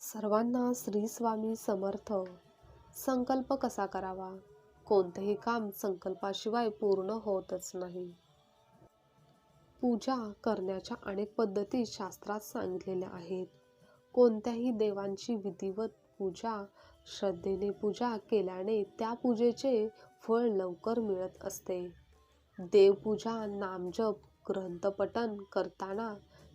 सर्वांना श्री स्वामी समर्थ. संकल्प कसा करावा? कोणतेही काम संकल्पाशिवाय पूर्ण होतच नाही. पूजा करण्याच्या अनेक पद्धती शास्त्रात सांगितलेल्या आहेत. कोणत्याही देवांची विधिवत पूजा श्रद्धेने पूजा केल्याने त्या पूजेचे फळ लवकर मिळत असते. देवपूजा, नामजप, ग्रंथपठण करताना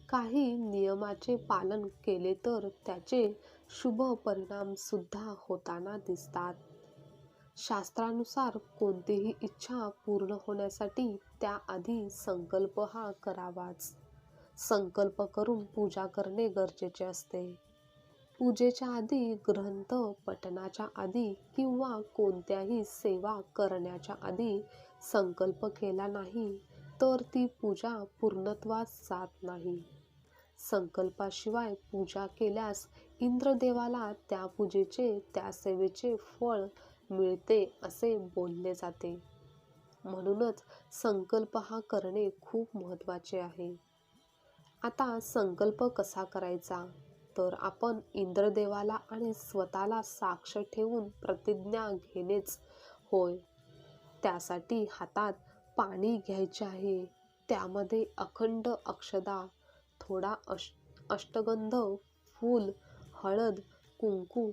काही नियमाचे पालन केले तर त्याचे शुभ परिणाम सुद्धा होताना दिसतात. शास्त्रानुसार कोणतीही इच्छा पूर्ण होण्यासाठी त्याआधी संकल्प हा करावाच. संकल्प करून पूजा करणे गरजेचे असते. पूजेच्या आधी, ग्रंथ पठणाच्या आधी किंवा कोणत्याही सेवा करण्याच्या आधी संकल्प केला नाही तर ती पूजा पूर्णत्वास जात नाही. संकल्पाशिवाय पूजा केल्यास इंद्रदेवाला त्या पूजेचे, त्या सेवेचे फळ मिळते असे बोलले जाते. म्हणूनच संकल्प हा करणे खूप महत्त्वाचे आहे. आता संकल्प कसा करायचा? तर आपण इंद्रदेवाला आणि स्वतःला साक्ष ठेवून प्रतिज्ञा घेणेच होय. त्यासाठी हातात पाणी घ्यायचे आहे. त्यामध्ये अखंड अक्षता, थोडा अष्टगंध, फूल, हळद, कुंकू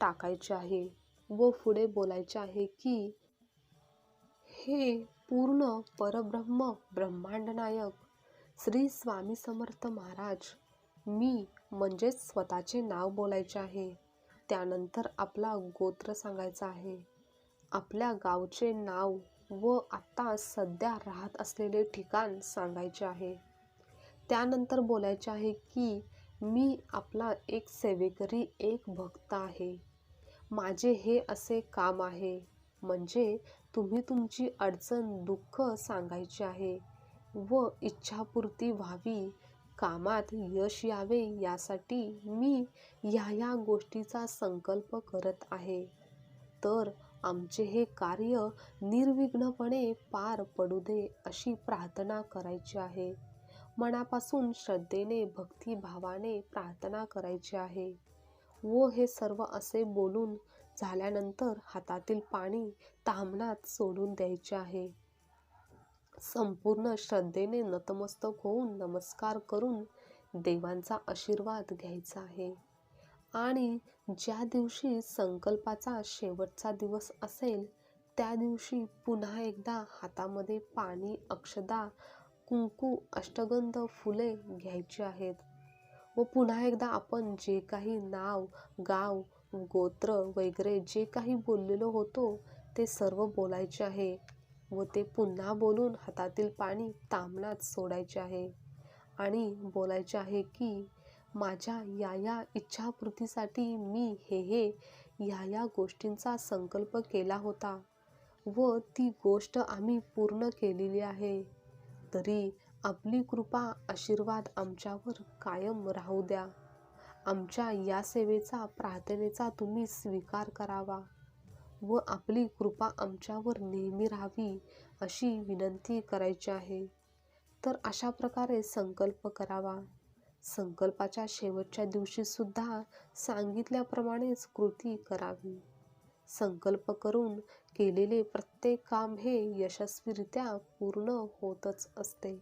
टाकायचे आहे व पुढे बोलायचे आहे की हे पूर्ण परब्रह्म ब्रह्मांड नायक श्री स्वामी समर्थ महाराज, मी म्हणजेच स्वतःचे नाव बोलायचे आहे. त्यानंतर आपला गोत्र सांगायचा आहे, आपल्या गावचे नाव व आत्ता सध्या राहत असलेले ठिकाण सांगायचे आहे. त्यानंतर बोलायचे आहे की मी आपला एक सेवेकरी, एक भक्त आहे. माझे हे असे काम आहे. म्हणजे तुम्ही तुमची अडचण, दुःख सांगायचे आहे व इच्छापूर्ती व्हावी, कामात यश यावे यासाठी मी या गोष्टीचा संकल्प करत आहे. तर आमचे हे कार्य निर्विघ्नपणे पार पडू दे अशी प्रार्थना करायची आहे. मनापासून श्रद्धेने, भक्तिभावाने प्रार्थना करायची आहे. व हे सर्व असे बोलून झाल्यानंतर हातातील पाणी ताम्हणात सोडून द्यायचे आहे. संपूर्ण श्रद्धेने नतमस्तक होऊन नमस्कार करून देवांचा आशीर्वाद घ्यायचा आहे. आणि ज्या दिवशी संकल्पाचा शेवटचा दिवस असेल त्या दिवशी पुन्हा एकदा हातामध्ये पाणी, अक्षता, कुंकू, अष्टगंध, फुले घ्यायची आहेत व पुन्हा एकदा आपण जे काही नाव, गाव, गोत्र वगैरे जे काही बोललेलो होतो ते सर्व बोलायचे आहे व ते पुन्हा बोलून हातातील पाणी ताम्हणात सोडायचे आहे आणि बोलायचे आहे की माझ्या या इच्छापूर्तीसाठी मी हे या गोष्टींचा संकल्प केला होता व ती गोष्ट आम्ही पूर्ण केलेली आहे. तरी आपली कृपा, आशीर्वाद आमच्यावर कायम राहू द्या. आमच्या या सेवेचा, प्रार्थनेचा तुम्ही स्वीकार करावा व आपली कृपा आमच्यावर नेहमी राहावी अशी विनंती करायची आहे. तर अशा प्रकारे संकल्प करावा. संकल्पाच्या शेवटच्या दिवशी सुद्धा सांगितल्याप्रमाणेच कृती करावी. संकल्प करून केलेले प्रत्येक काम हे यशस्वीरित्या पूर्ण होतच असते.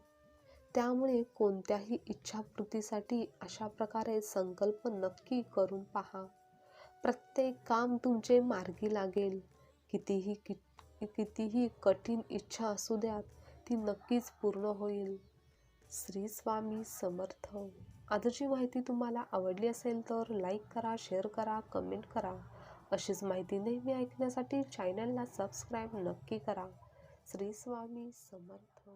त्यामुळे कोणत्याही इच्छापूर्तीसाठी अशा प्रकारे संकल्प नक्की करून पहा. प्रत्येक काम तुमचे मार्गी लागेल. कितीही कठीण इच्छा असू द्यात, ती नक्कीच पूर्ण होईल. श्री स्वामी समर्थ. आजची माहिती तुम्हाला आवडली असेल तर लाईक करा, शेअर करा, कमेंट करा. अशीच माहिती नेहमी ऐकण्यासाठी चॅनलला सबस्क्राईब नक्की करा. श्री स्वामी समर्थ.